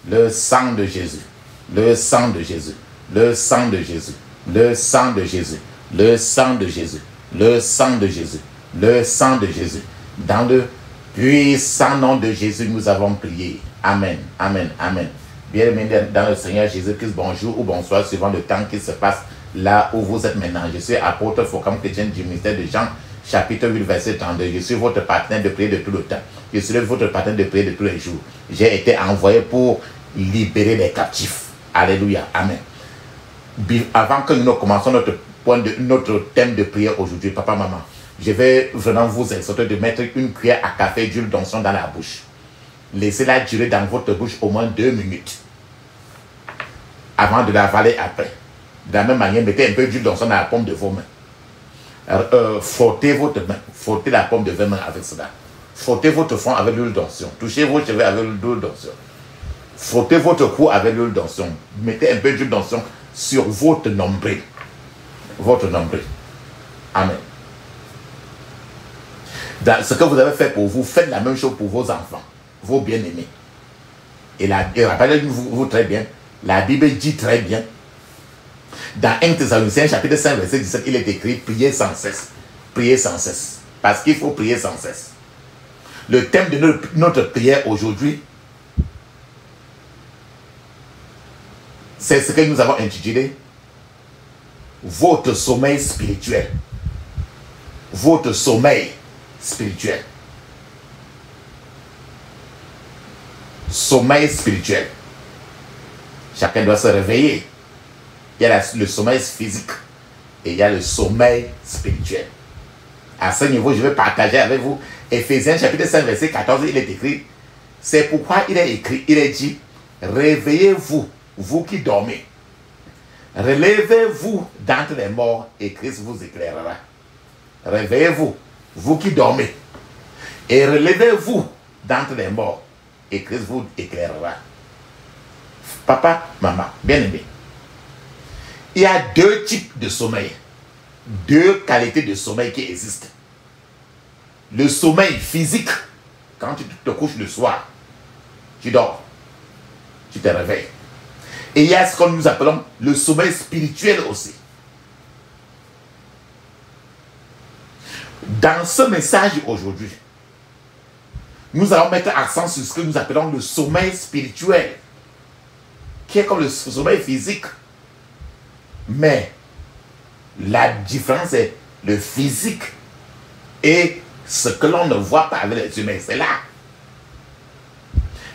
Le sang de Jésus. Le sang de Jésus. Le sang de Jésus. Le sang de Jésus. Le sang de Jésus. Le sang de Jésus. Le sang de Jésus. Dans le puissant nom de Jésus, nous avons prié. Amen. Amen. Amen. Bien-aimés dans le Seigneur Jésus-Christ, bonjour ou bonsoir, suivant le temps qui se passe là où vous êtes maintenant. Je suis apôtre Focam chrétien du ministère de Jean, chapitre 8, verset 32. Je suis votre partenaire de prière de tout le temps. Je suis votre partenaire de prière de tous les jours. J'ai été envoyé pour libérer les captifs. Alléluia. Amen. Avant que nous commencions notre thème de prière aujourd'hui, papa, maman, je vais vraiment vous exhorter de mettre une cuillère à café d'huile d'onction dans la bouche. Laissez-la durer dans votre bouche au moins 2 minutes avant de l'avaler après. De la même manière, mettez un peu d'huile d'onction dans la paume de vos mains. Frottez votre main, frottez la paume de vos mains avec cela. Frottez votre front avec l'huile d'onction. Touchez vos cheveux avec l'huile d'onction. Frottez votre cou avec l'huile d'onction. Mettez un peu d'huile d'onction sur votre nombril. Votre nombril. Amen. Dans ce que vous avez fait pour vous, faites la même chose pour vos enfants, vos bien-aimés. Et rappelez-vous très bien, la Bible dit très bien, dans 1 Thessaloniciens chapitre 5, verset 17, il est écrit, priez sans cesse. Priez sans cesse. Parce qu'il faut prier sans cesse. Le thème de notre prière aujourd'hui, c'est ce que nous avons intitulé votre sommeil spirituel. Votre sommeil spirituel. Sommeil spirituel. Chacun doit se réveiller. Il y a le sommeil physique et il y a le sommeil spirituel. À ce niveau, je vais partager avec vous Éphésiens chapitre 5, verset 14, il est écrit, c'est pourquoi il est écrit, il est dit, réveillez-vous, vous qui dormez. Relevez-vous d'entre les morts et Christ vous éclairera. Réveillez-vous, vous qui dormez. Et relevez-vous d'entre les morts et Christ vous éclairera. Papa, maman, bien-aimé. Il y a 2 types de sommeil. 2 qualités de sommeil qui existent. Le sommeil physique, quand tu te couches le soir, tu dors, tu te réveilles. Et il y a ce que nous appelons le sommeil spirituel aussi. Dans ce message aujourd'hui, nous allons mettre accent sur ce que nous appelons le sommeil spirituel, qui est comme le sommeil physique. Mais la différence est le physique et ce que l'on ne voit pas avec les humains. C'est là.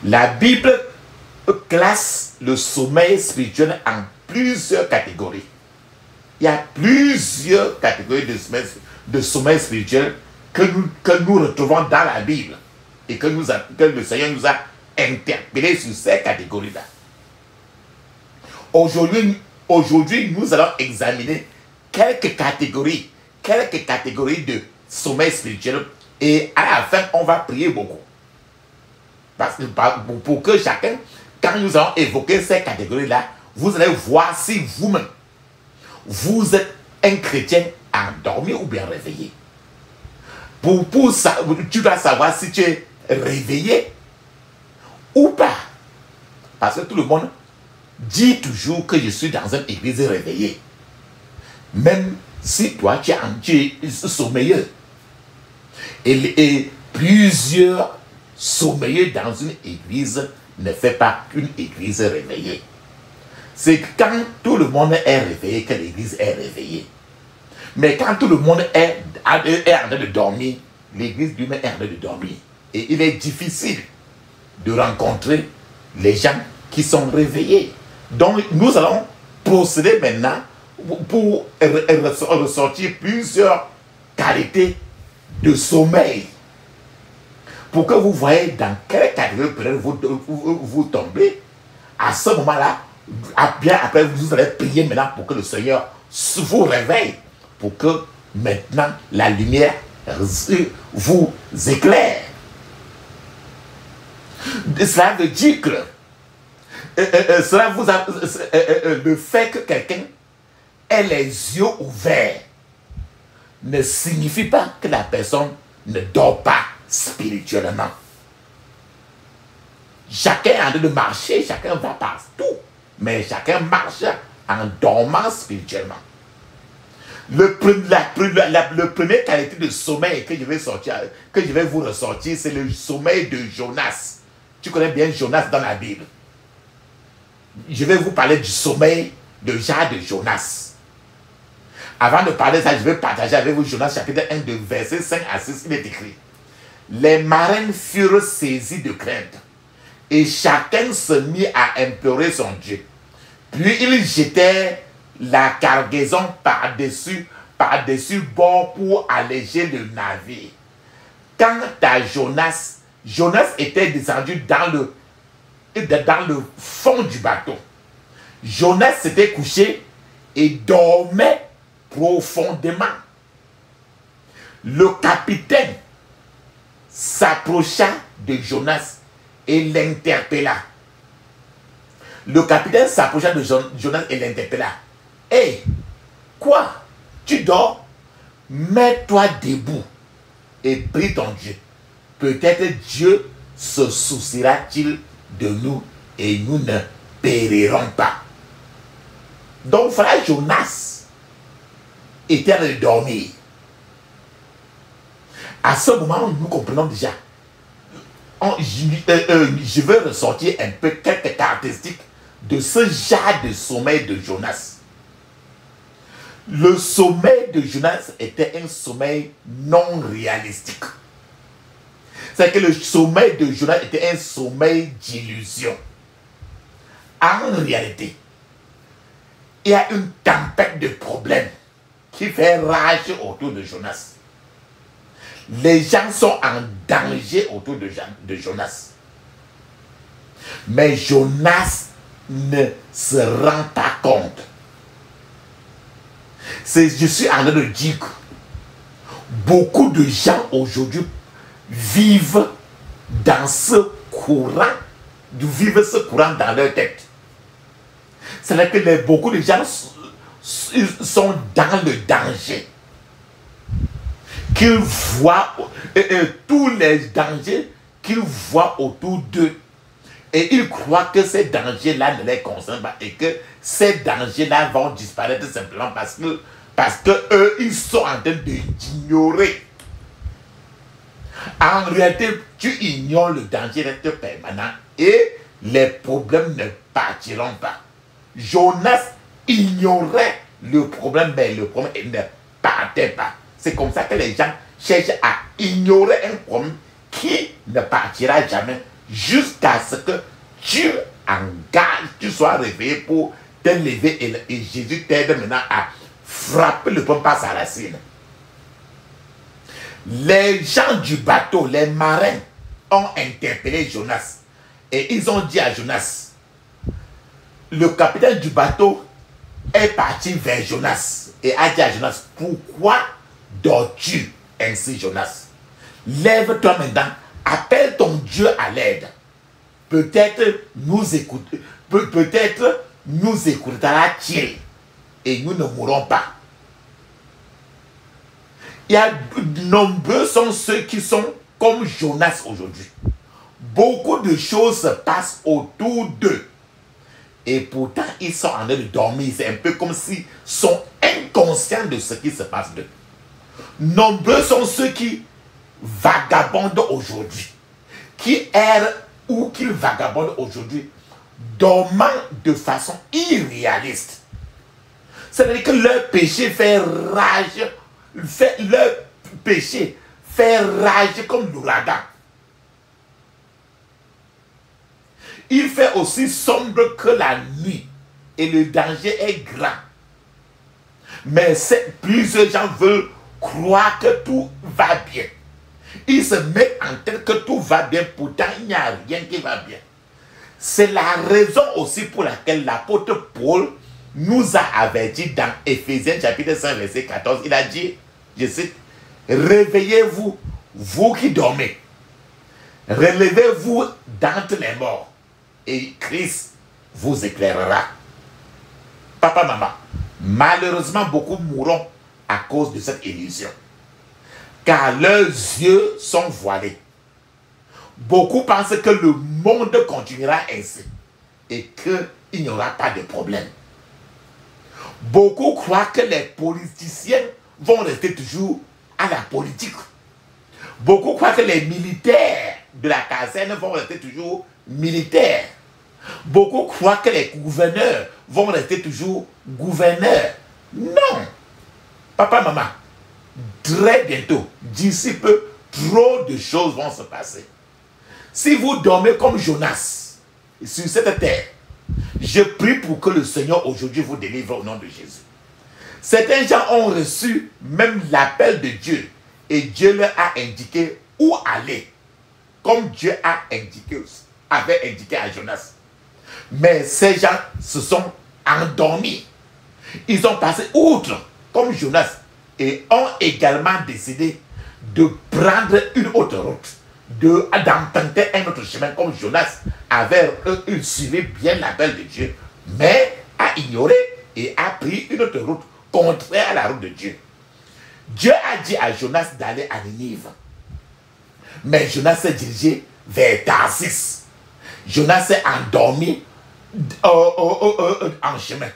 La Bible classe le sommeil spirituel en plusieurs catégories. Il y a plusieurs catégories de sommeil spirituel que nous retrouvons dans la Bible et que le Seigneur nous a interpellés sur ces catégories-là. Aujourd'hui, nous allons examiner quelques catégories de sommeil spirituel et à la fin, on va prier beaucoup. Parce que pour que chacun, quand nous allons évoquer ces catégories-là, vous allez voir si vous-même, vous êtes un chrétien endormi ou bien réveillé. Pour ça, tu dois savoir si tu es réveillé ou pas. Parce que tout le monde dit toujours que je suis dans une église réveillée. Même si toi, tu es sommeilleux. Et plusieurs sommeilleux dans une église ne fait pas qu'une église réveillée. C'est quand tout le monde est réveillé que l'église est réveillée. Mais quand tout le monde est en train de dormir, l'église lui-même est en train de dormir. Et il est difficile de rencontrer les gens qui sont réveillés. Donc nous allons procéder maintenant pour ressortir plusieurs qualités de sommeil. Pour que vous voyez dans quelle catégorie vous tombez. À ce moment-là, bien après, vous allez prier maintenant pour que le Seigneur vous réveille. Pour que maintenant la lumière vous éclaire. Cela veut dire que le fait que quelqu'un ait les yeux ouverts ne signifie pas que la personne ne dort pas spirituellement. Chacun est en train de marcher, chacun va partout, mais chacun marche en dormant spirituellement. Le premier qualité de sommeil que je vais vous ressortir, c'est le sommeil de Jonas. Tu connais bien Jonas dans la Bible. Je vais vous parler du sommeil de Jonas. Avant de parler de ça, je vais partager avec vous Jonas chapitre 1 de verset 5 à 6. Il est écrit: les marins furent saisis de crainte et chacun se mit à implorer son Dieu. Puis ils jetèrent la cargaison par-dessus bord pour alléger le navire. Quant à Jonas, Jonas était descendu dans le fond du bateau. Jonas s'était couché et dormait profondément. Le capitaine s'approcha de Jonas et l'interpella. Le capitaine s'approcha de Jonas et l'interpella. « Hé, quoi? Tu dors? Mets-toi debout et prie ton Dieu. Peut-être Dieu se souciera-t-il de nous et nous ne périrons pas. » Donc, frère Jonas était en train de dormir. À ce moment, nous comprenons déjà. Je veux ressortir un peu quelques caractéristiques de ce genre de sommeil de Jonas. Le sommeil de Jonas était un sommeil non réalistique. C'est que le sommeil de Jonas était un sommeil d'illusion. En réalité, il y a une tempête de problèmes qui fait rage autour de Jonas. Les gens sont en danger autour de Jonas. Mais Jonas ne se rend pas compte. Je suis en train de dire que beaucoup de gens aujourd'hui vivent dans ce courant dans leur tête. C'est-à-dire que beaucoup de gens sont dans le danger. Qu'ils voient tous les dangers qu'ils voient autour d'eux. Et ils croient que ces dangers-là ne les concernent pas et que ces dangers-là vont disparaître simplement parce que eux, ils sont en train d'ignorer. En réalité, tu ignores le danger reste permanent et les problèmes ne partiront pas. Jonas ignorait le problème, mais le problème ne partait pas. C'est comme ça que les gens cherchent à ignorer un problème qui ne partira jamais jusqu'à ce que tu engages, tu sois réveillé pour te lever et Jésus t'aide maintenant à frapper le problème par sa racine. Les gens du bateau, les marins, ont interpellé Jonas et ils ont dit à Jonas, le capitaine du bateau est parti vers Jonas et a dit à Jonas, pourquoi dors-tu ainsi, Jonas? Lève-toi maintenant, appelle ton Dieu à l'aide. Peut-être nous écoutera-t-il et nous ne mourrons pas. Il y a nombreux sont ceux qui sont comme Jonas aujourd'hui. Beaucoup de choses se passent autour d'eux. Et pourtant, ils sont en train de dormir. C'est un peu comme s'ils sont inconscients de ce qui se passe d'eux. Nombreux sont ceux qui vagabondent aujourd'hui, qui errent ou qui vagabondent aujourd'hui, dormant de façon irréaliste. C'est-à-dire que leur péché fait rage, comme l'ouragan. Il fait aussi sombre que la nuit et le danger est grand. Mais plusieurs gens veulent croire que tout va bien. Ils se mettent en tête que tout va bien, pourtant il n'y a rien qui va bien. C'est la raison aussi pour laquelle l'apôtre Paul nous a avertis dans Éphésiens chapitre 5 verset 14. Il a dit, je cite, réveillez-vous, vous qui dormez. Relevez-vous d'entre les morts et Christ vous éclairera. Papa, maman, malheureusement beaucoup mourront à cause de cette illusion. Car leurs yeux sont voilés. Beaucoup pensent que le monde continuera ainsi et qu'il n'y aura pas de problème. Beaucoup croient que les politiciens vont rester toujours à la politique. Beaucoup croient que les militaires de la caserne vont rester toujours militaires. Beaucoup croient que les gouverneurs vont rester toujours gouverneurs. Non. Papa, maman, très bientôt, d'ici peu, trop de choses vont se passer. Si vous dormez comme Jonas sur cette terre, je prie pour que le Seigneur aujourd'hui vous délivre au nom de Jésus. Certains gens ont reçu même l'appel de Dieu et Dieu leur a indiqué où aller, comme Dieu avait indiqué à Jonas. Mais ces gens se sont endormis. Ils ont passé outre, comme Jonas, et ont également décidé de prendre une autre route, d'emprunter un autre chemin, comme Jonas avait suivi bien l'appel de Dieu, mais a ignoré et a pris une autre route contraire à la route de Dieu. Dieu a dit à Jonas d'aller à Ninive, mais Jonas s'est dirigé vers Tarsis. Jonas s'est endormi en chemin.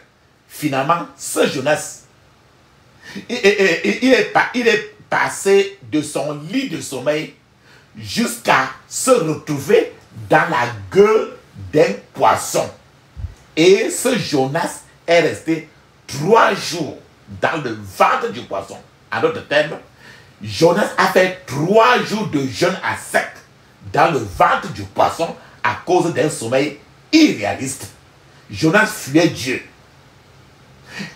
Finalement, ce Jonas, il est passé de son lit de sommeil jusqu'à se retrouver dans la gueule d'un poisson. Et ce Jonas est resté 3 jours dans le ventre du poisson. En d'autres termes, Jonas a fait 3 jours de jeûne à sec dans le ventre du poisson à cause d'un sommeil irréaliste. Jonas fuyait Dieu.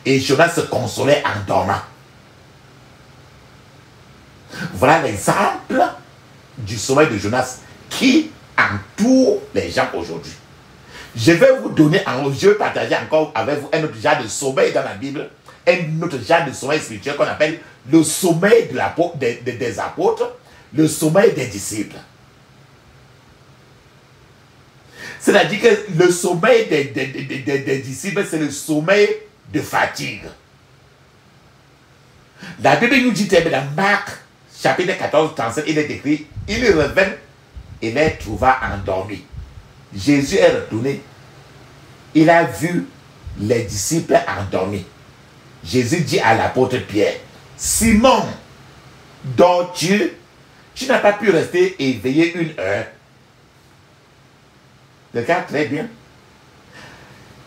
Et Jonas se consolait en dormant. Voilà l'exemple du sommeil de Jonas qui entoure les gens aujourd'hui. Je vais vous donner, je vais partager encore avec vous un autre genre de sommeil dans la Bible, un autre genre de sommeil spirituel qu'on appelle le sommeil des apôtres, le sommeil des disciples. C'est-à-dire que le sommeil des disciples, c'est le sommeil de fatigue. La Bible nous dit dans Marc, chapitre 14, 37, il est écrit, il revint et les trouva endormis. Jésus est retourné. Il a vu les disciples endormis. Jésus dit à l'apôtre Pierre, Simon, dors-tu? Tu n'as pas pu rester éveillé 1 heure. Regarde très bien.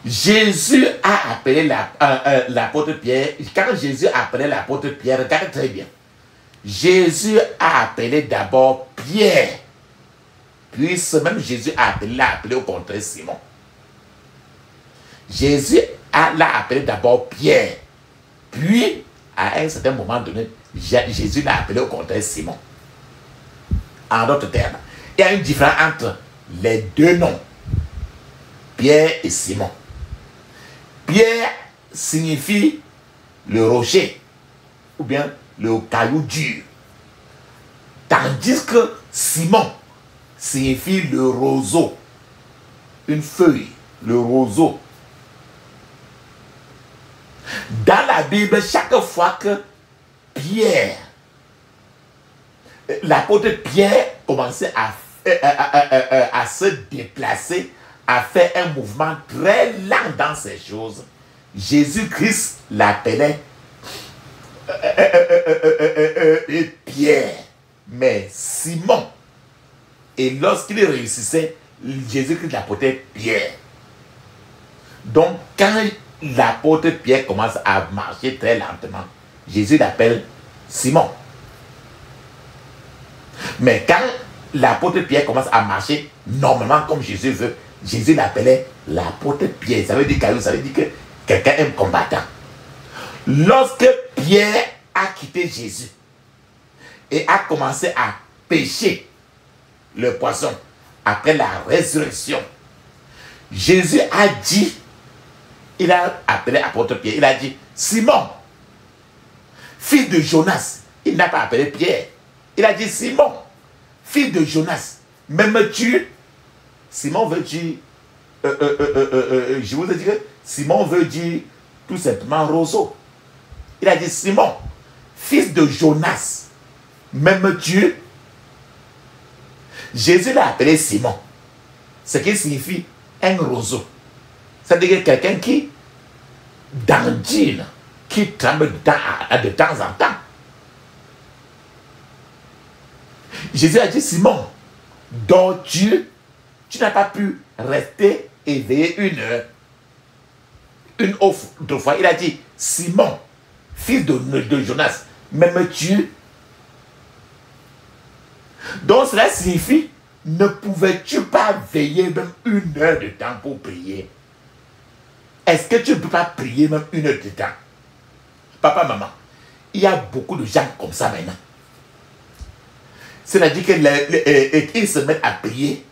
Jésus a appelé l'apôtre Pierre. Quand Jésus a appelé l'apôtre Pierre, regarde très bien. Jésus a appelé d'abord Pierre. Puis ce même Jésus l'a appelé au contraire Simon. Jésus l'a appelé d'abord Pierre. Puis, à un certain moment donné, Jésus l'a appelé au contraire Simon. En d'autres termes, il y a une différence entre les deux noms, Pierre et Simon. Pierre signifie le rocher, ou bien le caillou dur. Tandis que Simon signifie le roseau, une feuille, le roseau. Dans la Bible, chaque fois que Pierre, l'apôtre Pierre commençait à se déplacer, à faire un mouvement très lent dans ces choses, Jésus-Christ l'appelait Pierre, mais Simon. Et lorsqu'il réussissait, Jésus-Christ l'appelait Pierre. Donc, quand l'apôtre Pierre commence à marcher très lentement, Jésus l'appelle Simon. Mais quand l'apôtre Pierre commence à marcher normalement comme Jésus veut, Jésus l'appelait l'apôtre Pierre. Ça veut dire que quelqu'un est combattant. Lorsque Pierre a quitté Jésus et a commencé à pêcher le poisson après la résurrection, Jésus a dit, il a appelé l'apôtre Pierre, il a dit, Simon, fils de Jonas. Il n'a pas appelé Pierre. Il a dit, Simon, fils de Jonas, m'aimes-tu? Simon veut dire, je vous ai dit que Simon veut dire tout simplement roseau. Il a dit, Simon, fils de Jonas, m'aimes-tu? Jésus l'a appelé Simon. ce qui signifie un roseau. C'est-à-dire quelqu'un qui dandine, qui tremble de temps en temps. Jésus a dit, Simon, dors-tu? Tu n'as pas pu rester éveillé une heure. Une autre fois, il a dit, Simon, fils de Jonas, m'aimes-tu? Donc cela signifie, ne pouvais-tu pas veiller même une heure de temps pour prier? Est-ce que tu ne peux pas prier même une heure de temps? Papa, maman, il y a beaucoup de gens comme ça maintenant. C'est-à-dire qu'ils se mettent à prier.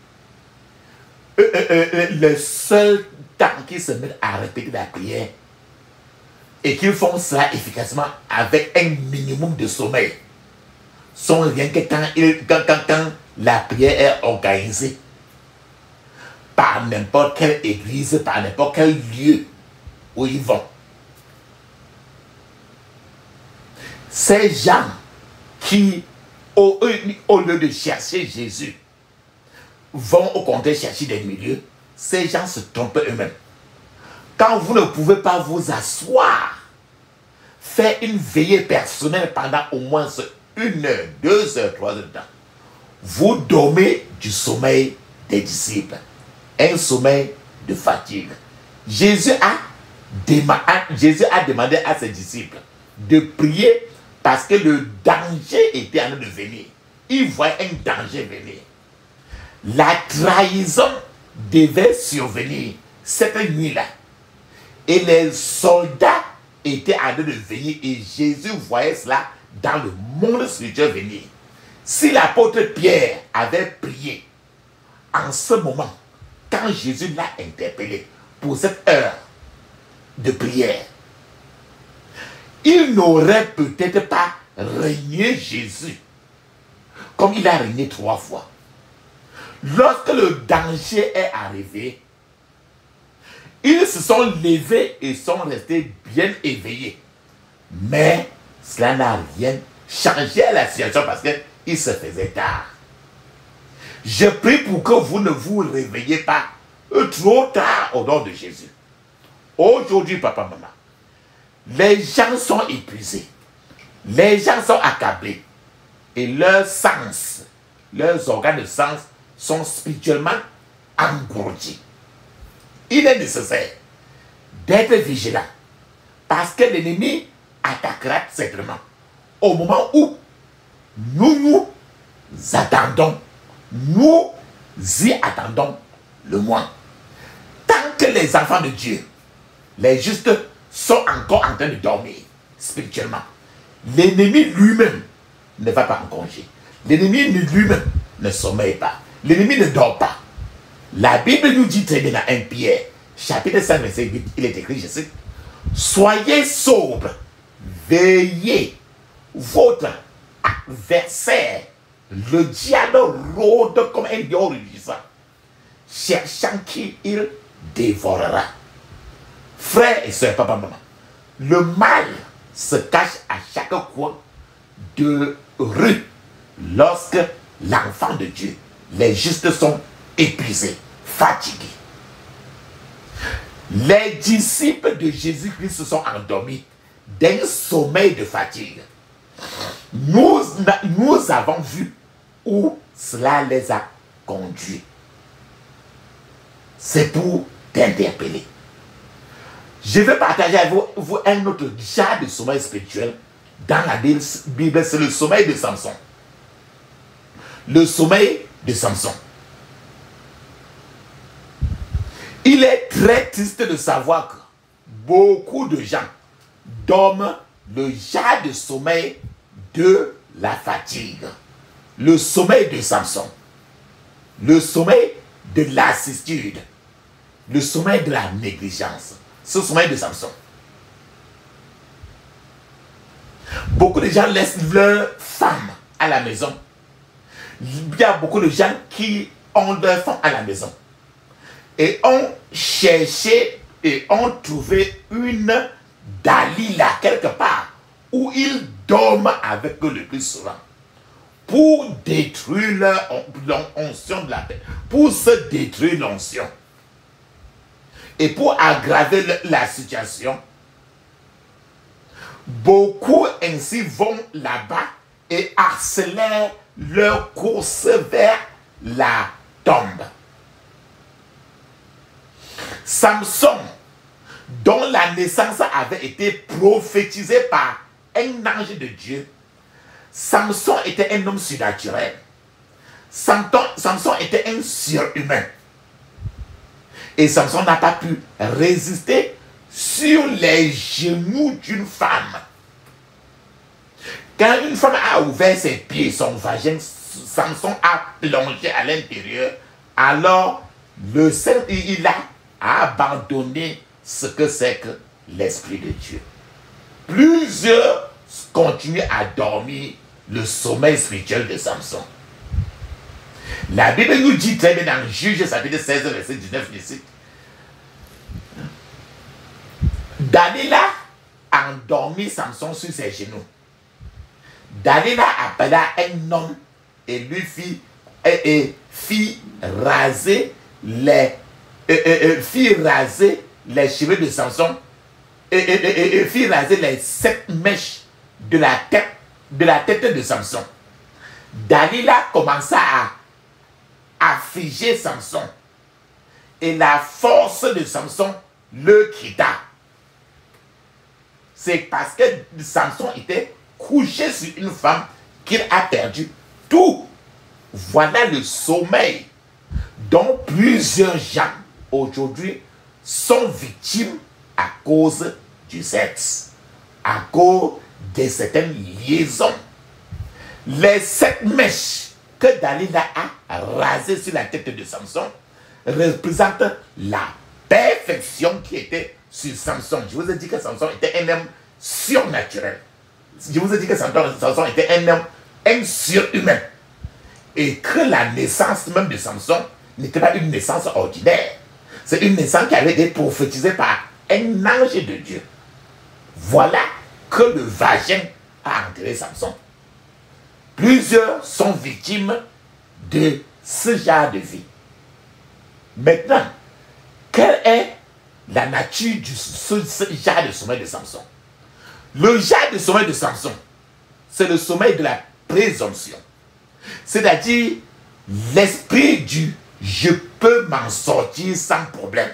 Le seul temps qu'ils se mettent à répéter la prière et qu'ils font cela efficacement avec un minimum de sommeil sont rien que quand la prière est organisée par n'importe quelle église, par n'importe quel lieu où ils vont. Ces gens qui, au lieu de chercher Jésus, vont au contraire chercher des milieux, ces gens se trompent eux-mêmes. Quand vous ne pouvez pas vous asseoir, faire une veillée personnelle pendant au moins 1 heure, 2 heures, 3 heures de temps, vous dormez du sommeil des disciples, un sommeil de fatigue. Jésus a demandé à ses disciples de prier parce que le danger était en train de venir. Il voyait un danger venir. La trahison devait survenir cette nuit-là. Et les soldats étaient en train de venir et Jésus voyait cela dans le monde spirituel venir. Si l'apôtre Pierre avait prié en ce moment, quand Jésus l'a interpellé pour cette heure de prière, il n'aurait peut-être pas régné Jésus comme il a régné 3 fois. Lorsque le danger est arrivé, ils se sont levés et sont restés bien éveillés. Mais cela n'a rien changé à la situation parce qu'il se faisait tard. Je prie pour que vous ne vous réveillez pas trop tard au nom de Jésus. Aujourd'hui, papa, maman, les gens sont épuisés. Les gens sont accablés. Et leurs sens, leurs organes de sens sont spirituellement engourdis. Il est nécessaire d'être vigilant parce que l'ennemi attaquera certainement au moment où nous attendons, nous y attendons le moins. Tant que les enfants de Dieu, les justes, sont encore en train de dormir spirituellement, l'ennemi lui-même ne va pas en congé. L'ennemi lui-même ne sommeille pas. L'ennemi ne dort pas. La Bible nous dit très bien dans 1 Pierre, chapitre 5, verset 8, il est écrit, je cite, soyez sobres, veillez, votre adversaire, le diable rôde comme un lion rugissant, cherchant qui il dévorera. Frères et sœurs, papa, maman, le mal se cache à chaque coin de rue lorsque l'enfant de Dieu, les justes sont épuisés, fatigués. Les disciples de Jésus-Christ se sont endormis d'un sommeil de fatigue. Nous avons vu où cela les a conduits. C'est pour t'interpeller. Je vais partager avec vous un autre genre de sommeil spirituel. Dans la Bible, c'est le sommeil de Samson. Le sommeil de Samson. Il est très triste de savoir que beaucoup de gens dorment le genre de sommeil de la fatigue. Le sommeil de Samson. Le sommeil de lassitude. Le sommeil de la négligence. Ce sommeil de Samson. Beaucoup de gens laissent leurs femmes à la maison. Il y a beaucoup de gens qui ont leurs femmes à la maison. Et ont cherché et ont trouvé une Dalila quelque part où ils dorment avec eux le plus souvent. pour détruire l'onction de la paix, pour se détruire l'onction. Et pour aggraver la situation, beaucoup ainsi vont là-bas et accélèrent leur course vers la tombe. Samson, dont la naissance avait été prophétisée par un ange de Dieu, Samson était un homme surnaturel. Samson était un surhumain. Et Samson n'a pas pu résister sur les genoux d'une femme. Quand une femme a ouvert ses pieds, son vagin, Samson a plongé à l'intérieur. Alors, il a abandonné ce que c'est que l'Esprit de Dieu. Plusieurs continuent à dormir le sommeil spirituel de Samson. La Bible nous dit très bien dans Juge chapitre 16, verset 19, 17. Dalila a endormi Samson sur ses genoux. Dalila appela un homme et lui fit raser les cheveux de Samson et fit raser les 7 mèches de la tête de Samson. Dalila commença à affliger Samson et la force de Samson le quitta. C'est parce que Samson était couché sur une femme qu'il a perdu tout. Voilà le sommeil dont plusieurs gens aujourd'hui sont victimes à cause du sexe, à cause de certaines liaisons. Les 7 mèches que Dalila a rasées sur la tête de Samson représentent la perfection qui était sur Samson. Je vous ai dit que Samson était un homme surnaturel. Je vous ai dit que Samson était un homme, un surhumain. Et que la naissance même de Samson n'était pas une naissance ordinaire. C'est une naissance qui avait été prophétisée par un ange de Dieu. Voilà que le vagin a enterré Samson. Plusieurs sont victimes de ce genre de vie. Maintenant, quelle est la nature de ce genre de sommeil de Samson? Le genre de sommeil de Samson, c'est le sommeil de la présomption. C'est-à-dire l'esprit du « je peux m'en sortir sans problème ».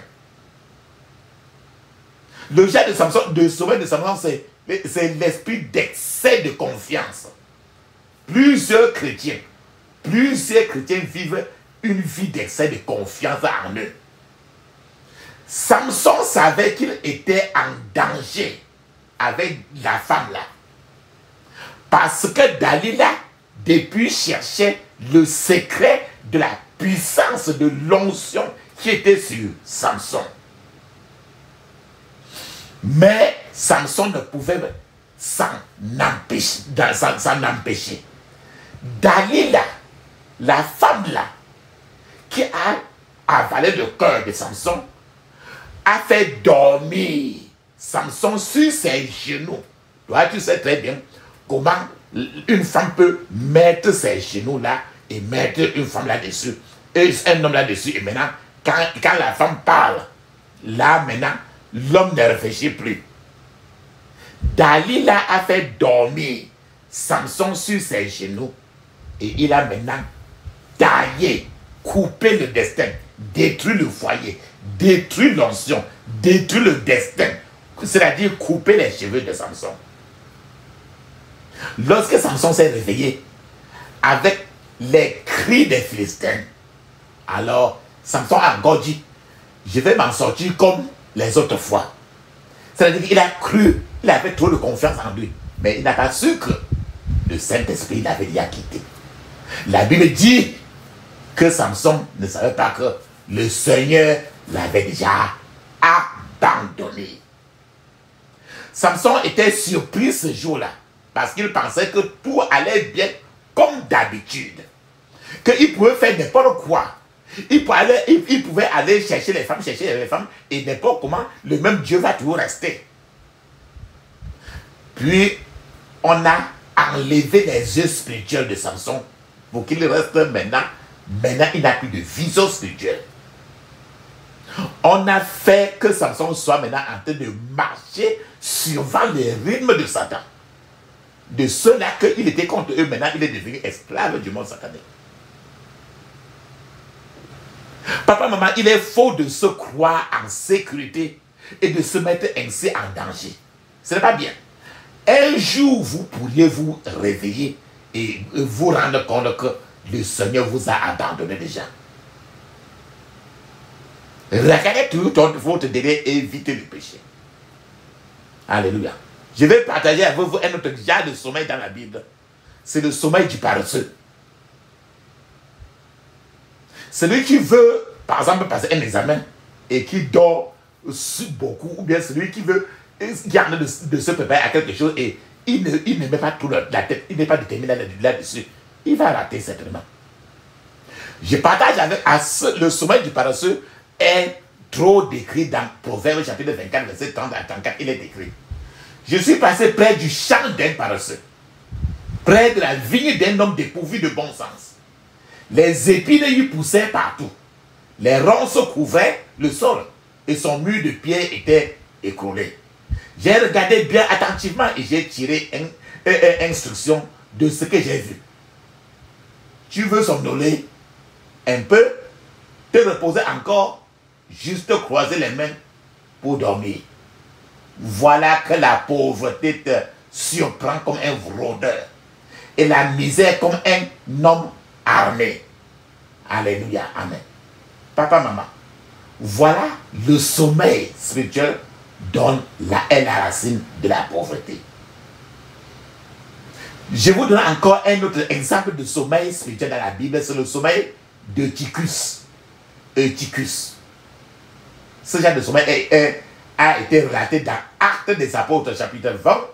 Le genre de sommeil de Samson, c'est l'esprit d'excès de confiance. Plusieurs chrétiens vivent une vie d'excès de confiance en eux. Samson savait qu'il était en danger avec la femme là. Parce que Dalila, depuis, cherchait le secret de la puissance de l'onction qui était sur Samson. Mais Samson ne pouvait s'en empêcher. Dalila, la femme là, qui a avalé le cœur de Samson, a fait dormir Samson sur ses genoux. Toi, tu sais très bien comment une femme peut mettre ses genoux là et mettre une femme là-dessus. Et un homme là-dessus. Et maintenant, quand la femme parle, là maintenant, l'homme ne réfléchit plus. Dalila a fait dormir Samson sur ses genoux. Et il a maintenant taillé, coupé le destin, détruit le foyer, détruit l'onction, détruit le destin. C'est-à-dire couper les cheveux de Samson. Lorsque Samson s'est réveillé avec les cris des Philistins, alors Samson a encore dit, je vais m'en sortir comme les autres fois. C'est-à-dire qu'il a cru, il avait trop de confiance en lui, mais il n'a pas su que le Saint-Esprit l'avait déjà quitté. La Bible dit que Samson ne savait pas que le Seigneur l'avait déjà abandonné. Samson était surpris ce jour-là parce qu'il pensait que tout allait bien comme d'habitude. Qu'il pouvait faire n'importe quoi. Il pouvait aller chercher les femmes et n'importe comment, le même Dieu va toujours rester. Puis, on a enlevé les yeux spirituels de Samson pour qu'il reste maintenant il n'a plus de vision spirituelle. On a fait que Samson soit maintenant en train de marcher suivant les rythmes de Satan. De ceux-là qu'il était contre eux, maintenant il est devenu esclave du monde satanique. Papa, maman, il est faux de se croire en sécurité et de se mettre ainsi en danger. Ce n'est pas bien. Un jour, vous pourriez vous réveiller et vous rendre compte que le Seigneur vous a abandonné déjà. Regardez tout votre délai et évitez le péché. Alléluia. Je vais partager avec vous un autre genre de sommeil dans la Bible. C'est le sommeil du paresseux. Celui qui veut, par exemple, passer un examen et qui dort beaucoup, ou bien celui qui veut garder de se préparer à quelque chose et il ne met pas tout la tête, il n'est pas déterminé là-dessus, il va rater certainement. Je partage avec le sommeil du paresseux est trop décrit dans Proverbes chapitre 24, verset 30 à 34, il est décrit. Je suis passé près du champ d'un paresseux, près de la vigne d'un homme dépourvu de bon sens. Les épines y poussaient partout. Les ronces couvraient le sol et son mur de pierre était écroulé. J'ai regardé bien attentivement et j'ai tiré une instruction de ce que j'ai vu. Tu veux somnoler un peu, te reposer encore, juste croiser les mains pour dormir. Voilà que la pauvreté te surprend comme un rôdeur et la misère comme un homme armé. Alléluia, amen. Papa, maman, voilà le sommeil spirituel dont est la racine de la pauvreté. Je vous donne encore un autre exemple de sommeil spirituel dans la Bible, c'est le sommeil d'Eutychus. Eutychus. Ce genre de sommeil a été relaté dans Actes des Apôtres, chapitre 20,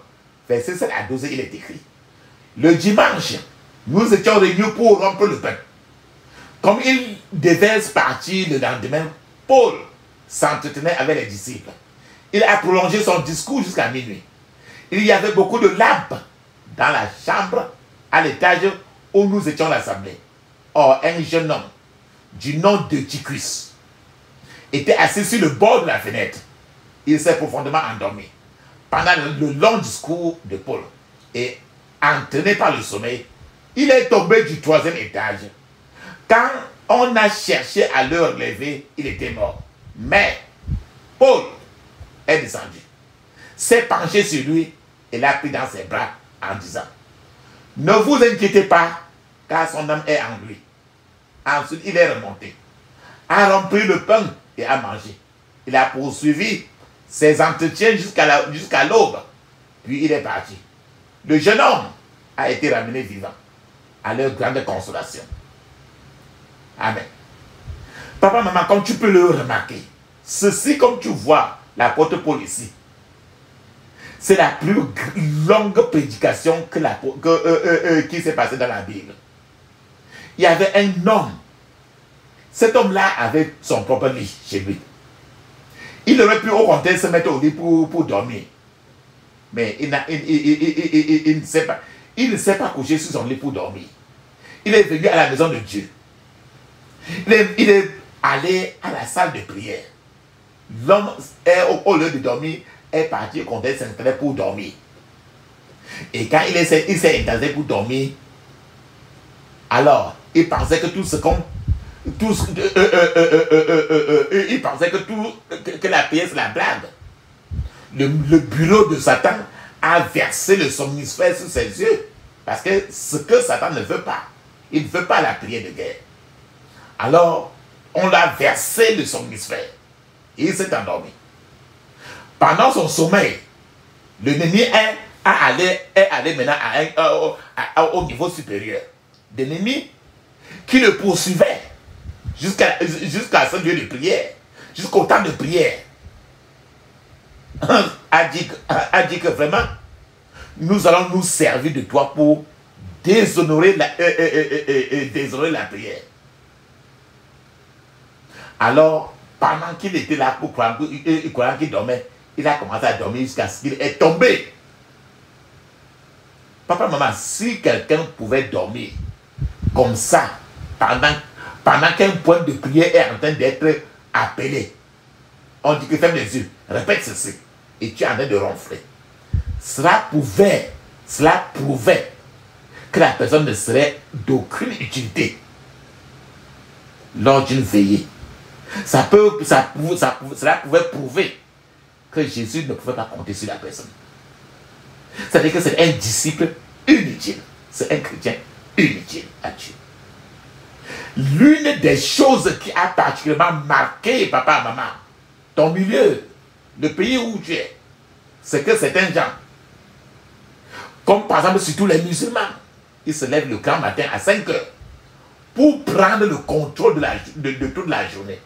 verset 7 à 12, il est écrit. Le dimanche, nous étions réunis pour rompre le pain. Comme il devait partir le lendemain, Paul s'entretenait avec les disciples. Il a prolongé son discours jusqu'à minuit. Il y avait beaucoup de lampes dans la chambre à l'étage où nous étions rassemblés. Or, un jeune homme du nom d'Eutychus était assis sur le bord de la fenêtre. Il s'est profondément endormi pendant le long discours de Paul. Et entraîné par le sommeil, il est tombé du 3e étage. Quand on a cherché à le relever, il était mort. Mais Paul est descendu, s'est penché sur lui et l'a pris dans ses bras en disant: ne vous inquiétez pas, car son âme est en lui. Ensuite, il est remonté, a rempli le pain et a mangé. Il a poursuivi ses entretiens jusqu'à l'aube, puis il est parti. Le jeune homme a été ramené vivant, à leur grande consolation. Amen. Papa, maman, comme tu peux le remarquer, ceci, comme tu vois l'apôtre Paul ici, c'est la plus longue prédication qui s'est passée dans la Bible. Il y avait un homme. Cet homme-là avait son propre lit chez lui. Il aurait pu au contraire se mettre au lit pour dormir. Mais il ne s'est pas. Il ne s'est pas couché sur son lit pour dormir. Il est venu à la maison de Dieu. Il est allé à la salle de prière. L'homme, au lieu de dormir, est parti au contraire s'installer pour dormir. Et quand il s'est installé pour dormir, alors il pensait que tout ce qu'on... il pensait que la prière c'est la blague. Le bureau de Satan a versé le somnifère sur ses yeux. Parce que ce que Satan ne veut pas, il ne veut pas la prière de guerre. Alors, on l'a versé le somnifère. Et il s'est endormi. Pendant son sommeil, l'ennemi est allé maintenant au niveau supérieur. L'ennemi qui le poursuivait jusqu'à ce lieu de prière, jusqu'au temps de prière, a dit que vraiment, nous allons nous servir de toi pour déshonorer la prière. Alors, pendant qu'il était là pour croire qu'il dormait, il a commencé à dormir jusqu'à ce qu'il est tombé. Papa, maman, si quelqu'un pouvait dormir comme ça, pendant qu'un point de prière est en train d'être appelé, on dit que ferme les yeux, répète ceci, et tu es en train de ronfler. Cela prouvait que la personne ne serait d'aucune utilité lors d'une veillée. Cela pouvait prouver que Jésus ne pouvait pas compter sur la personne. C'est-à-dire que c'est un disciple inutile. C'est un chrétien inutile à Dieu. L'une des choses qui a particulièrement marqué papa et maman, ton milieu, le pays où tu es, c'est que certains gens, comme par exemple surtout les musulmans, ils se lèvent le grand matin à 5 heures pour prendre le contrôle de toute la journée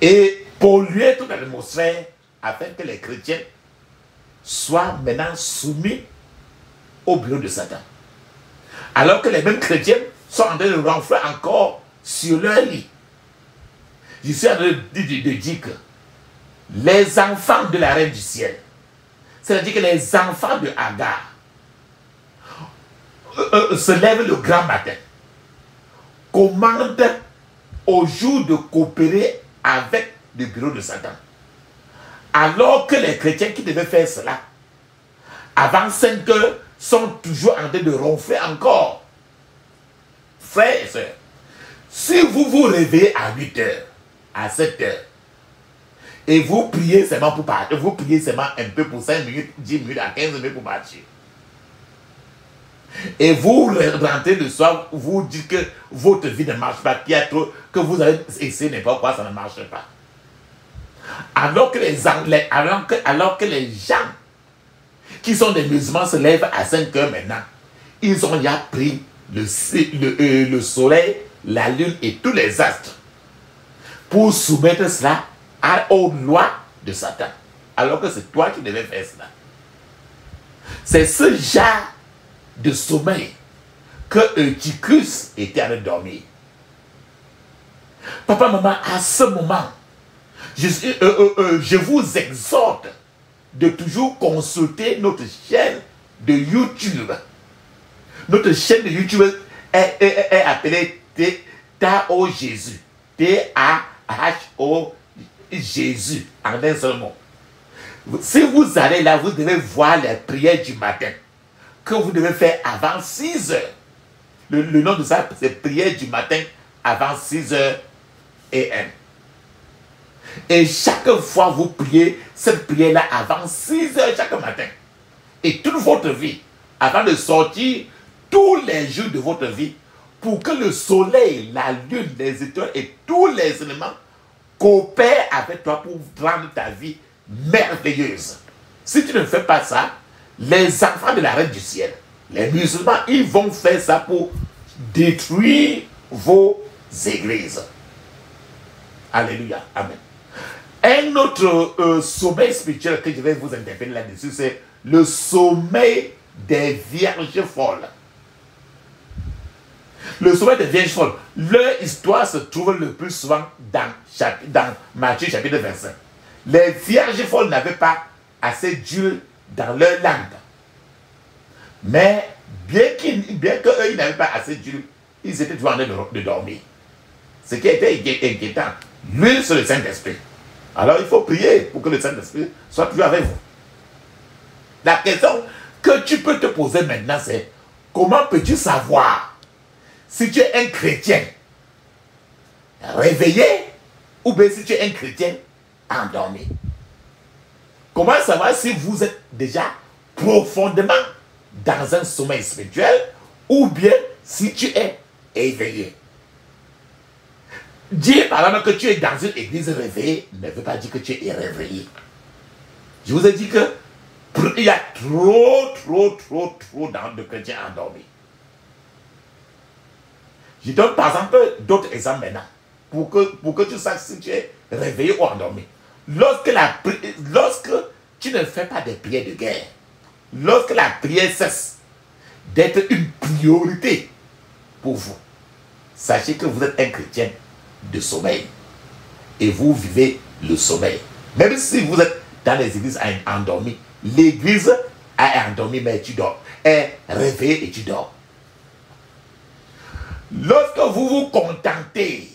et polluer toute l'atmosphère afin que les chrétiens soient maintenant soumis au bureau de Satan. Alors que les mêmes chrétiens sont en train de ronfler encore sur leur lit. Je suis en train de dire que les enfants de la reine du ciel, c'est-à-dire que les enfants de Agar, se lèvent le grand matin, commandent au jour de coopérer avec le bureau de Satan. Alors que les chrétiens qui devaient faire cela, avant 5 heures, sont toujours en train de ronfler encore. Frères et sœurs, si vous vous réveillez à 8 heures, à 7 heures, et vous priez seulement pour partir, vous priez seulement un peu pour 5 minutes, 10 minutes, à 15 minutes pour partir, et vous rentrez le soir, vous dites que votre vie ne marche pas, qu'il y a trop, que vous avez essayé n'importe quoi, ça ne marche pas. Alors que les gens qui sont des musulmans se lèvent à 5 heures maintenant, ils ont déjà pris le soleil, la lune et tous les astres pour soumettre cela aux lois de Satan. Alors que c'est toi qui devais faire cela. C'est ce genre de sommeil que Eutychus était en train de dormir. Papa, maman, à ce moment, je vous exhorte de toujours consulter notre chaîne de YouTube. Notre chaîne de YouTube est appelée T-A-O Jésus. T-A-H-O Jésus, en un seul mot. Si vous allez là, vous devez voir les prières du matin que vous devez faire avant 6 heures. Le nom de ça, c'est prière du matin avant 6 heures AM. Et chaque fois vous priez cette prière-là avant 6 heures chaque matin. Et toute votre vie, avant de sortir tous les jours de votre vie, pour que le soleil, la lune, les étoiles et tous les éléments coopèrent avec toi pour rendre ta vie merveilleuse. Si tu ne fais pas ça, les enfants de la reine du ciel, les musulmans, ils vont faire ça pour détruire vos églises. Alléluia. Amen. Un autre sommeil spirituel que je vais vous interpeller là-dessus, c'est le sommeil des vierges folles. Le sommeil des vierges folles, leur histoire se trouve le plus souvent dans Matthieu chapitre 25. Les vierges folles n'avaient pas assez d'huile dans leur lampe. Mais bien qu'eux, ils n'avaient pas assez d'huile, ils étaient toujours en train de dormir. Ce qui était inquiétant, l'huile sur le Saint-Esprit. Alors il faut prier pour que le Saint-Esprit soit toujours avec vous. La question que tu peux te poser maintenant, c'est comment peux-tu savoir si tu es un chrétien réveillé ou bien si tu es un chrétien endormi? Comment savoir si vous êtes déjà profondément dans un sommeil spirituel ou bien si tu es éveillé? Dire par exemple que tu es dans une église réveillée ne veut pas dire que tu es réveillé. Je vous ai dit que il y a trop de chrétiens endormis. Je donne par exemple d'autres exemples maintenant pour que tu saches si tu es réveillé ou endormi. Lorsque tu ne fais pas des prières de guerre, lorsque la prière cesse d'être une priorité pour vous, sachez que vous êtes un chrétien de sommeil et vous vivez le sommeil. Même si vous êtes dans les églises endormies, l'église est endormi, mais tu dors. Est réveillé et tu dors. Lorsque vous vous contentez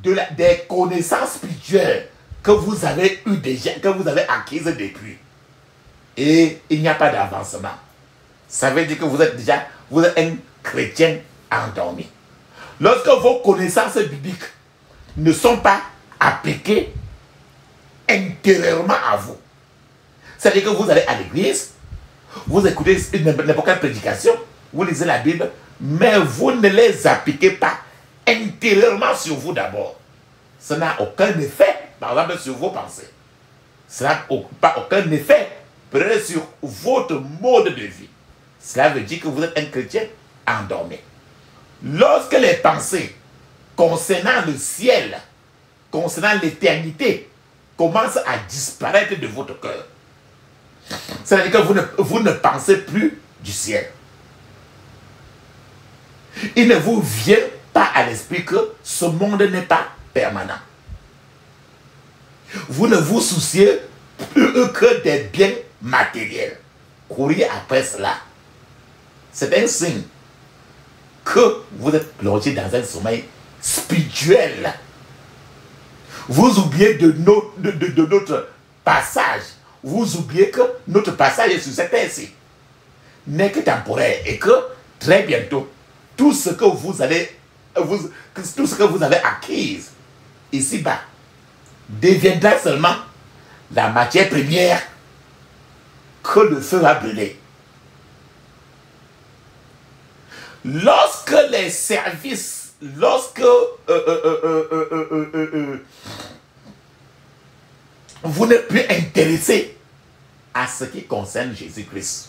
des connaissances spirituelles que vous avez eues déjà, que vous avez acquises depuis, et il n'y a pas d'avancement, ça veut dire que vous êtes un chrétien endormi. Lorsque vos connaissances bibliques ne sont pas appliquées intérieurement à vous, c'est-à-dire que vous allez à l'église, vous écoutez n'importe quelle prédication, vous lisez la Bible, mais vous ne les appliquez pas intérieurement sur vous d'abord. Ça n'a aucun effet, par exemple, sur vos pensées. Ça n'a pas aucun effet, peut-être, sur votre mode de vie. Cela veut dire que vous êtes un chrétien endormi. Lorsque les pensées concernant le ciel, concernant l'éternité, commencent à disparaître de votre cœur, c'est-à-dire que vous ne pensez plus du ciel. Il ne vous vient pas à l'esprit que ce monde n'est pas permanent. Vous ne vous souciez plus que des biens matériels. Courir après cela, c'est un signe que vous êtes plongé dans un sommeil spirituel. Vous oubliez de notre passage. Vous oubliez que notre passage sur cette terre-ci n'est que temporaire et que très bientôt, tout ce que vous avez acquis ici-bas deviendra seulement la matière première que le feu va brûler. Lorsque les services, lorsque vous n'êtes plus intéressé à ce qui concerne Jésus-Christ,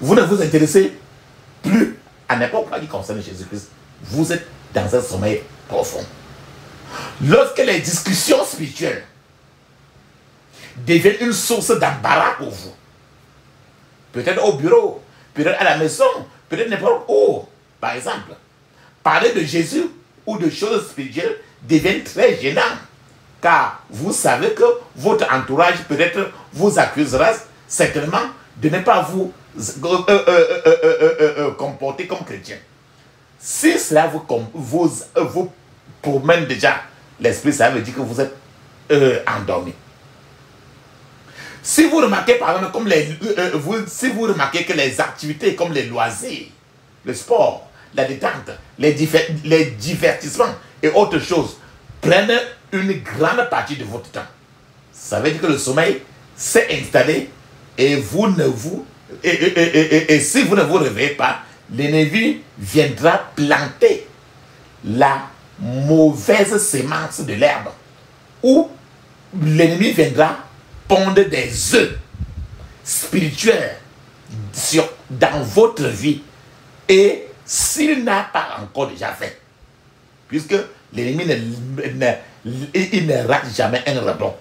vous ne vous intéressez plus à n'importe quoi qui concerne Jésus-Christ, vous êtes dans un sommeil profond. Lorsque les discussions spirituelles deviennent une source d'embarras pour vous, peut-être au bureau, peut-être à la maison, peut-être n'importe où, par exemple, parler de Jésus ou de choses spirituelles devient très gênant, car vous savez que votre entourage peut-être vous accusera certainement de ne pas vous comporter comme chrétien. Si cela vous promène déjà l'esprit, ça veut dire que vous êtes endormi. Si vous remarquez par exemple, si vous remarquez que les activités comme les loisirs, le sport, la détente, les divertissements et autres choses prennent une grande partie de votre temps, ça veut dire que le sommeil s'est installé et si vous ne vous réveillez pas, l'ennemi viendra planter la mauvaise sémence de l'herbe, ou l'ennemi viendra pondre des œufs spirituels dans votre vie, et s'il n'a pas encore déjà fait, puisque l'ennemi ne rate jamais un rebond.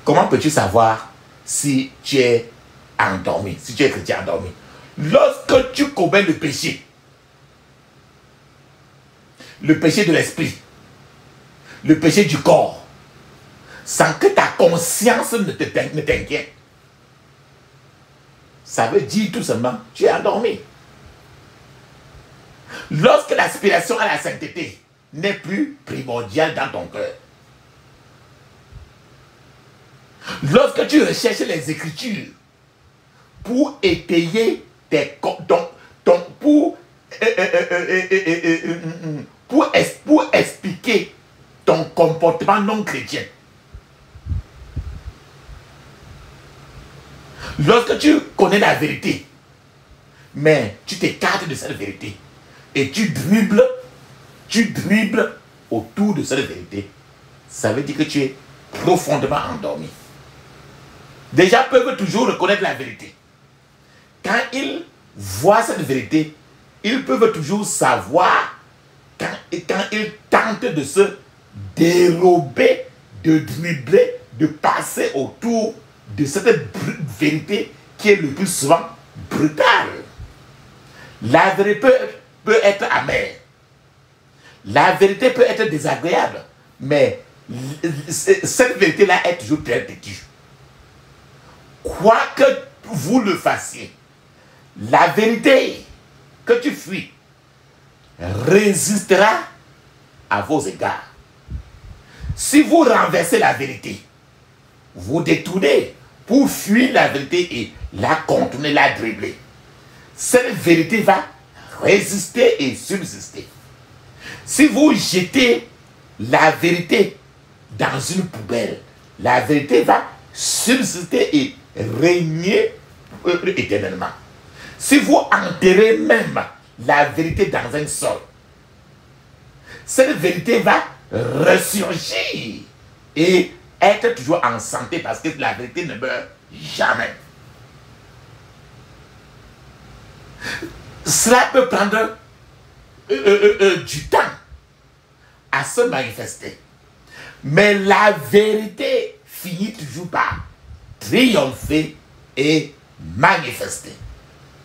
Comment peux-tu savoir si tu es endormi, si tu es chrétien endormi? Lorsque tu commets le péché de l'esprit, le péché du corps, sans que ta conscience ne t'inquiète, ça veut dire tout simplement tu es endormi. Lorsque l'aspiration à la sainteté n'est plus primordiale dans ton cœur, lorsque tu recherches les Écritures pour étayer pour expliquer ton comportement non chrétien, lorsque tu connais la vérité, mais tu t'écartes de cette vérité et tu dribbles autour de cette vérité, ça veut dire que tu es profondément endormi. Des gens peuvent toujours reconnaître la vérité. Quand ils voient cette vérité, ils peuvent toujours savoir quand ils tentent de se dérober, de dribbler, de passer autour de cette vérité qui est le plus souvent brutale. La vérité peut être amère. La vérité peut être désagréable. Mais cette vérité-là est toujours très têtue. Quoi que vous le fassiez, la vérité que tu fuis résistera à vos égards. Si vous renversez la vérité, vous détournez pour fuir la vérité et la contourner, la dribbler, cette vérité va résister et subsister. Si vous jetez la vérité dans une poubelle, la vérité va subsister et régner éternellement. Si vous enterrez même la vérité dans un sol, cette vérité va ressurgir et être toujours en santé parce que la vérité ne meurt jamais. Cela peut prendre du temps à se manifester. Mais la vérité finit toujours par triompher et manifester.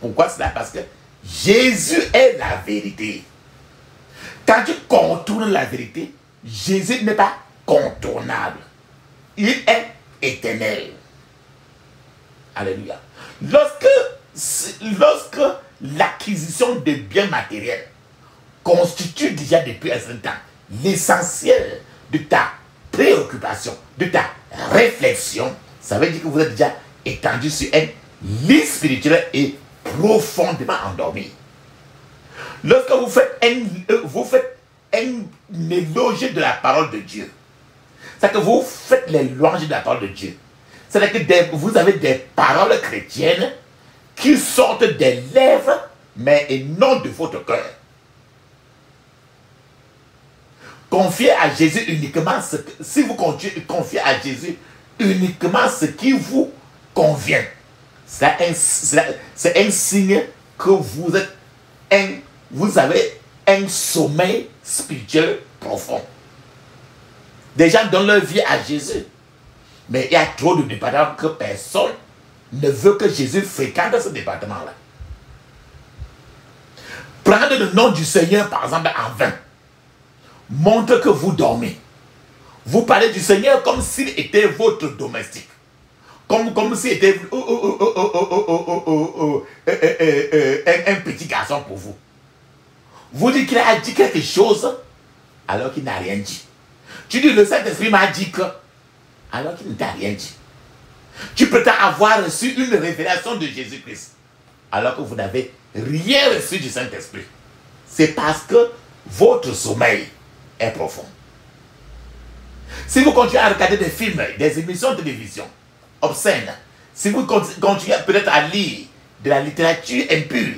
Pourquoi cela? Parce que Jésus est la vérité. Quand tu contournes la vérité, Jésus n'est pas contournable. Il est éternel. Alléluia. Lorsque l'acquisition de biens matériels constitue déjà depuis un certain temps l'essentiel de ta préoccupation, de ta réflexion, ça veut dire que vous êtes déjà étendu sur un lit spirituel et profondément endormi. Lorsque vous faites un éloge de la parole de Dieu, c'est que vous faites les louanges de la parole de Dieu. C'est-à-dire que vous avez des paroles chrétiennes qui sortent des lèvres, mais et non de votre cœur. Confiez à Jésus uniquement si vous confiez à Jésus uniquement ce qui vous convient, c'est un signe que vous avez un sommeil spirituel profond. Des gens donnent leur vie à Jésus, mais il y a trop de départements que personne ne veut que Jésus fréquente ce département-là. Prendre le nom du Seigneur, par exemple, en vain, montre que vous dormez. Vous parlez du Seigneur comme s'il était votre domestique. Comme s'il était un petit garçon pour vous. Vous dites qu'il a dit quelque chose alors qu'il n'a rien dit. Tu dis le Saint-Esprit m'a dit que alors qu'il ne t'a rien dit. Tu prétends avoir reçu une révélation de Jésus-Christ alors que vous n'avez rien reçu du Saint-Esprit. C'est parce que votre sommeil est profond. Si vous continuez à regarder des films, des émissions de télévision obscènes, si vous continuez peut-être à lire de la littérature impure,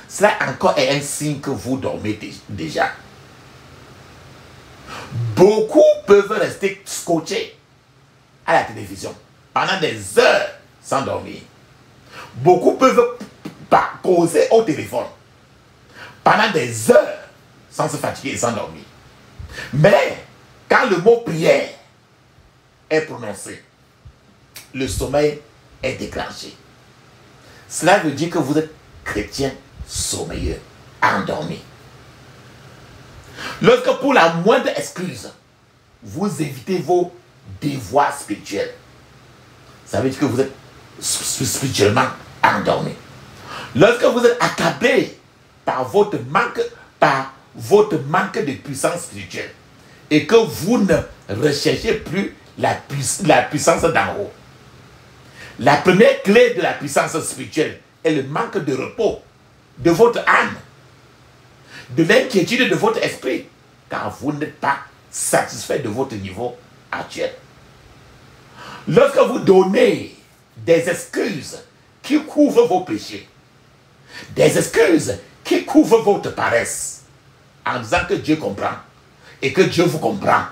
cela encore est un signe que vous dormez déjà. Beaucoup peuvent rester scotchés à la télévision pendant des heures sans dormir. Beaucoup peuvent causer au téléphone pendant des heures sans se fatiguer et sans dormir. Mais quand le mot prière est prononcé, le sommeil est déclenché. Cela veut dire que vous êtes chrétien sommeilleux, endormi. Lorsque pour la moindre excuse, vous évitez vos devoirs spirituels, ça veut dire que vous êtes spirituellement endormi. Lorsque vous êtes accablé par votre manque de puissance spirituelle et que vous ne recherchez plus la puissance d'en haut, la première clé de la puissance spirituelle est le manque de repos de votre âme, de l'inquiétude de votre esprit, car vous n'êtes pas satisfait de votre niveau actuel. Lorsque vous donnez des excuses qui couvrent vos péchés, des excuses qui couvrent votre paresse, en disant que Dieu comprend et que Dieu vous comprend,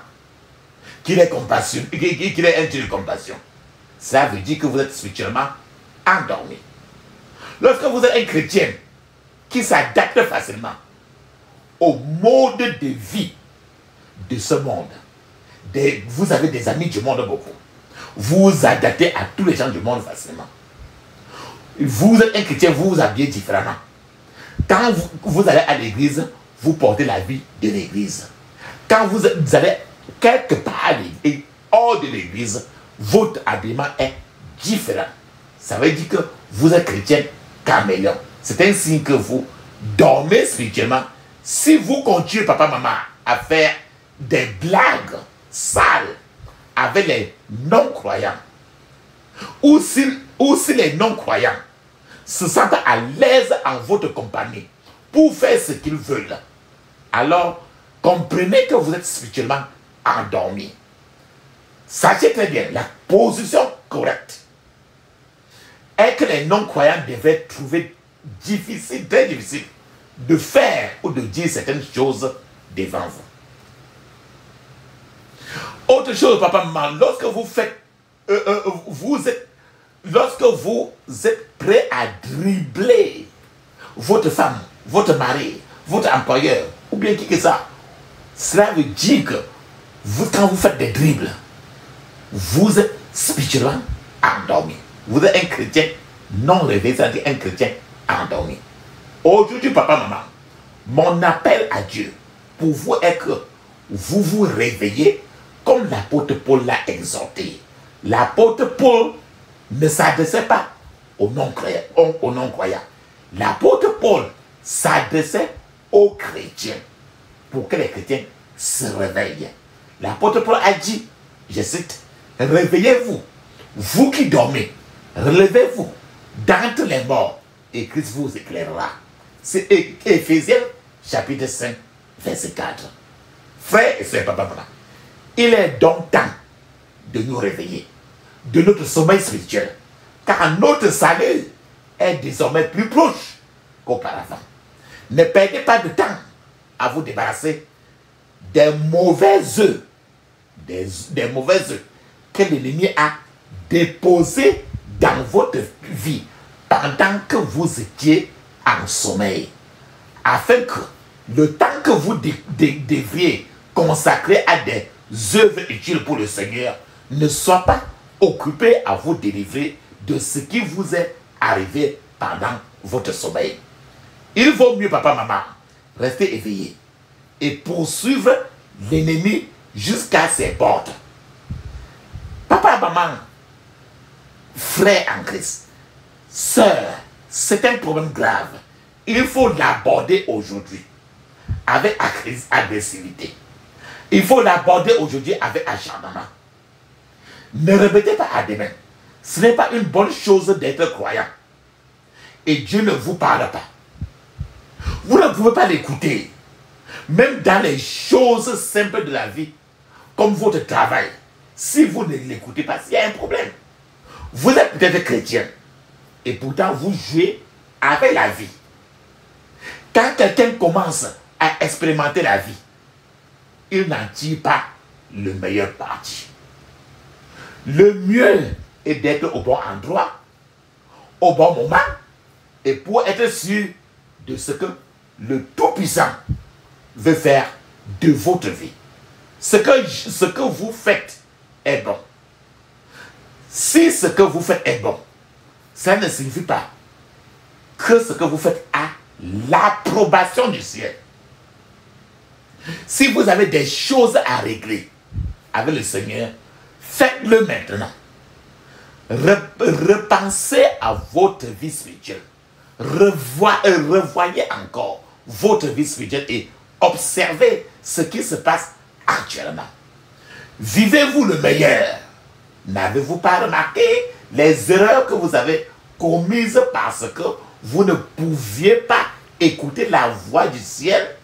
qu'il est compassion, qu'il est un Dieu de compassion, ça veut dire que vous êtes spirituellement endormi. Lorsque vous êtes un chrétien qui s'adapte facilement au mode de vie de ce monde, vous avez des amis du monde beaucoup, vous vous adaptez à tous les gens du monde facilement. Vous êtes un chrétien, vous vous habillez différemment. Quand vous allez à l'église, vous portez la vie de l'église. Quand vous allez quelque part et hors de l'église, votre habillement est différent. Ça veut dire que vous êtes chrétien caméléon. C'est un signe que vous dormez spirituellement. Si vous continuez, papa, maman, à faire des blagues sales avec les non-croyants, ou si les non-croyants se sentent à l'aise en votre compagnie pour faire ce qu'ils veulent, alors comprenez que vous êtes spirituellement endormi. Sachez très bien, la position correcte est que les non-croyants devaient trouver difficile, très difficile, de faire ou de dire certaines choses devant vous. Autre chose, papa, maman, lorsque vous faites, lorsque vous êtes prêt à dribbler votre femme, votre mari, votre employeur, ou bien qui que ça, cela veut dire que quand vous faites des dribbles, vous êtes spirituellement endormi. Vous êtes un chrétien non réveillé, c'est-à-dire un chrétien endormi. Aujourd'hui, papa, maman, mon appel à Dieu pour vous est que vous vous réveillez comme l'apôtre Paul l'a exhorté. L'apôtre Paul ne s'adressait pas aux non-croyants. L'apôtre Paul s'adressait aux chrétiens pour que les chrétiens se réveillent. L'apôtre Paul a dit, je cite, « Réveillez-vous, vous qui dormez, relevez-vous d'entre les morts, et Christ vous éclairera. » C'est Éphésiens chapitre 5, verset 4. Frères et sœurs, papa, maman, il est donc temps de nous réveiller de notre sommeil spirituel, car notre salut est désormais plus proche qu'auparavant. Ne perdez pas de temps à vous débarrasser des mauvais œufs, des mauvais œufs que l'ennemi a déposés dans votre vie pendant que vous étiez en sommeil, afin que le temps que vous devriez consacrer à des œuvres utiles pour le Seigneur ne soit pas occupé à vous délivrer de ce qui vous est arrivé pendant votre sommeil. Il vaut mieux, papa, maman, rester éveillé et poursuivre l'ennemi jusqu'à ses portes. Papa, maman, frère en Christ, sœur, c'est un problème grave. Il faut l'aborder aujourd'hui avec agressivité. Il faut l'aborder aujourd'hui avec acharnement. Ne répétez pas à demain. Ce n'est pas une bonne chose d'être croyant. Et Dieu ne vous parle pas. Vous ne pouvez pas l'écouter. Même dans les choses simples de la vie, comme votre travail. Si vous ne l'écoutez pas, il y a un problème. Vous êtes peut-être chrétien. Et pourtant, vous jouez avec la vie. Quand quelqu'un commence à expérimenter la vie, il n'en tire pas le meilleur parti. Le mieux est d'être au bon endroit, au bon moment, et pour être sûr de ce que le Tout-Puissant veut faire de votre vie. Ce que vous faites est bon. Si ce que vous faites est bon, ça ne signifie pas que ce que vous faites a l'approbation du ciel. Si vous avez des choses à régler avec le Seigneur, faites-le maintenant. Repensez à votre vie spirituelle. Revoyez encore votre vie spirituelle et observez ce qui se passe actuellement. Vivez-vous le meilleur. N'avez-vous pas remarqué les erreurs que vous avez commises parce que vous ne pouviez pas écouter la voix du ciel?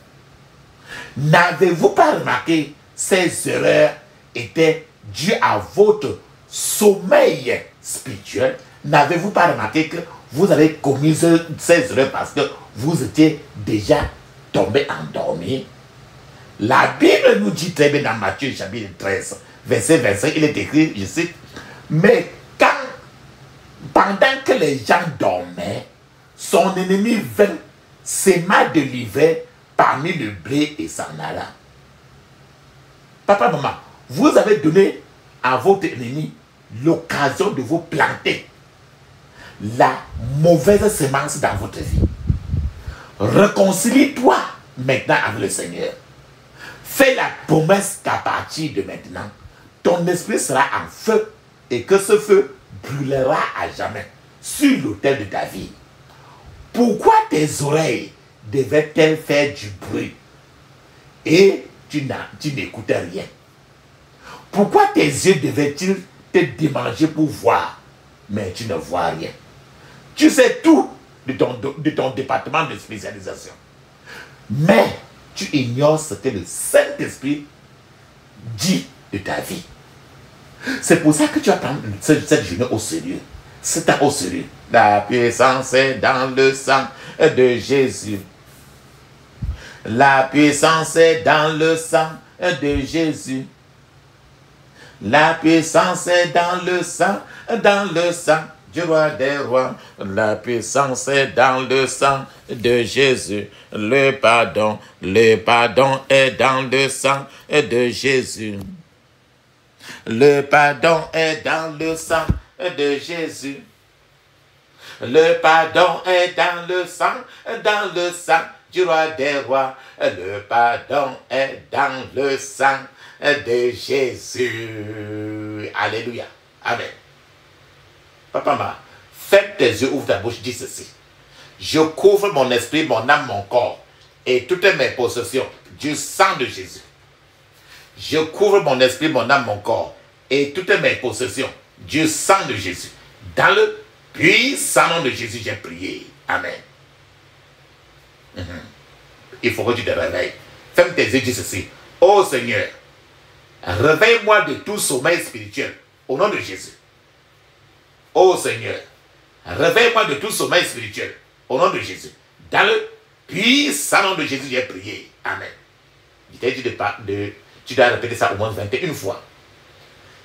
N'avez-vous pas remarqué ces erreurs étaient dues à votre sommeil spirituel? N'avez-vous pas remarqué que vous avez commis ces erreurs parce que vous étiez déjà tombé endormi? La Bible nous dit très bien dans Matthieu chapitre 13, verset 25, il est écrit, je cite, « Mais pendant que les gens dormaient, son ennemi vint, s'aima de l'hiver parmi le blé et s'en alla. » Papa, maman, vous avez donné à votre ennemi l'occasion de vous planter la mauvaise semence dans votre vie. Réconcilie-toi maintenant avec le Seigneur. fais la promesse qu'à partir de maintenant, ton esprit sera en feu et que ce feu brûlera à jamais sur l'autel de ta vie. Pourquoi tes oreilles devaient-elles faire du bruit et tu n'écoutais rien? Pourquoi tes yeux devaient-ils te démanger pour voir, mais tu ne vois rien? Tu sais tout de ton département de spécialisation. Mais tu ignores ce que le Saint-Esprit dit de ta vie. C'est pour ça que tu vas prendre cette journée au sérieux. C'est au sérieux. La puissance est dans le sang de Jésus. La puissance est dans le sang de Jésus. La puissance est dans le sang du roi des rois. La puissance est dans le sang de Jésus. Le pardon est dans le sang de Jésus. Le pardon est dans le sang de Jésus. Le pardon est dans le sang du roi des rois. Le pardon est dans le sang de Jésus. Alléluia. Amen. Papa, ferme tes yeux, ouvre ta bouche, dis ceci. Je couvre mon esprit, mon âme, mon corps et toutes mes possessions du sang de Jésus. Je couvre mon esprit, mon âme, mon corps et toutes mes possessions du sang de Jésus. Dans le puissant nom de Jésus, j'ai prié. Amen. Il faut que tu te réveilles. Ferme tes yeux, dis ceci. Oh Seigneur, réveille-moi de tout sommeil spirituel au nom de Jésus. Oh Seigneur, réveille-moi de tout sommeil spirituel au nom de Jésus. Dans le puissant nom de Jésus, j'ai prié. Amen. Je t'ai dit tu dois répéter ça au moins 21 fois.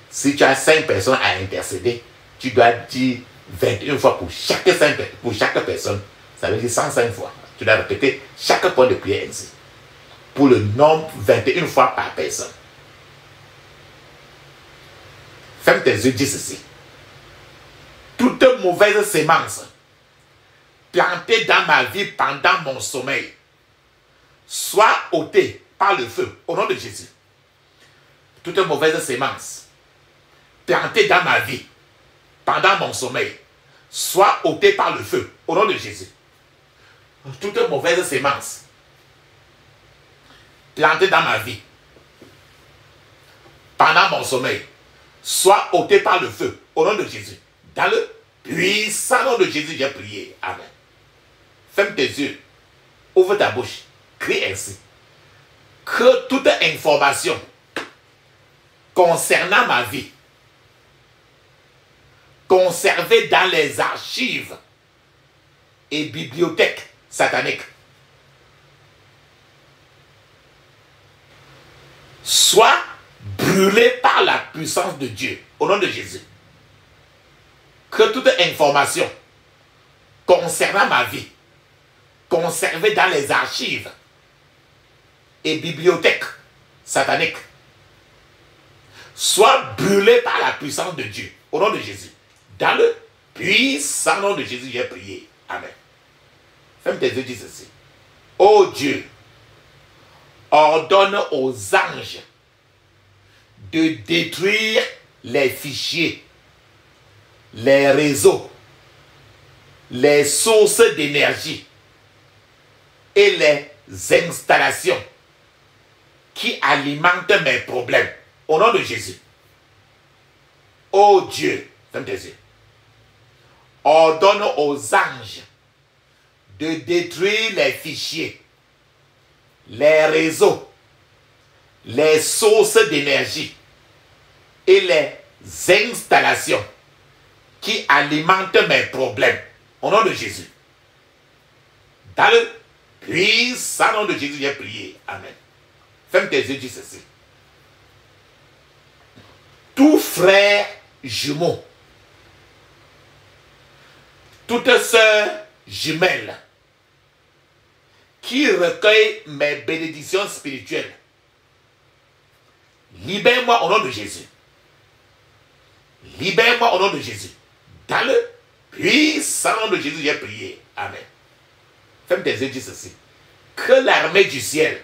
Si tu as 5 personnes à intercéder, tu dois dire 21 fois pour chaque personne. Ça veut dire 105 fois. Tu dois répéter chaque point de prière ainsi. Pour le nombre 21 fois par personne. Ferme tes yeux, dis ceci. Toute mauvaise sémence plantée dans ma vie pendant mon sommeil soit ôtée par le feu au nom de Jésus. Toute mauvaise sémence plantée dans ma vie pendant mon sommeil soit ôtée par le feu au nom de Jésus. Toute mauvaise sémence plantée dans ma vie pendant mon sommeil soit ôtée par le feu au nom de Jésus. Dans le puissant nom de Jésus, j'ai prié. Amen. Ferme tes yeux. Ouvre ta bouche. Crie ainsi. Que toute information concernant ma vie, conservée dans les archives et bibliothèques sataniques, soit brûlée par la puissance de Dieu, au nom de Jésus. Que toute information concernant ma vie, conservée dans les archives et bibliothèques sataniques, soit brûlée par la puissance de Dieu, au nom de Jésus. Dans le puissant nom de Jésus, j'ai prié. Amen. Ferme tes yeux, dis ceci. Ô Dieu, ordonne aux anges de détruire les fichiers, les réseaux, les sources d'énergie et les installations qui alimentent mes problèmes. Au nom de Jésus. Ô Dieu, ferme tes yeux. Ordonne aux anges de détruire les fichiers, les réseaux, les sources d'énergie et les installations qui alimentent mes problèmes. Au nom de Jésus. Dans le puissant nom de Jésus, j'ai prié. Amen. Ferme tes yeux, dis ceci. Tout frère jumeau, toute sœur jumelle qui recueille mes bénédictions spirituelles, libère-moi au nom de Jésus. Libère-moi au nom de Jésus. Dans le puissant nom de Jésus, j'ai prié. Amen. Ferme tes yeux, dis ceci. Que l'armée du ciel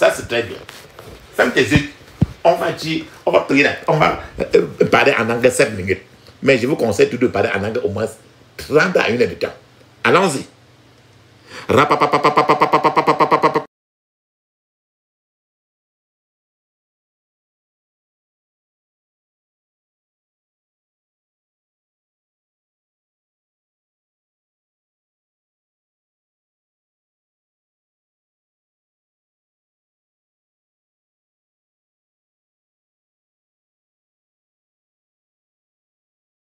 Ça, c'est très bien. Ferme tes yeux. On va parler en anglais 7 minutes. Mais je vous conseille tout de parler en anglais au moins 30 à 1 heure de temps. Allons-y.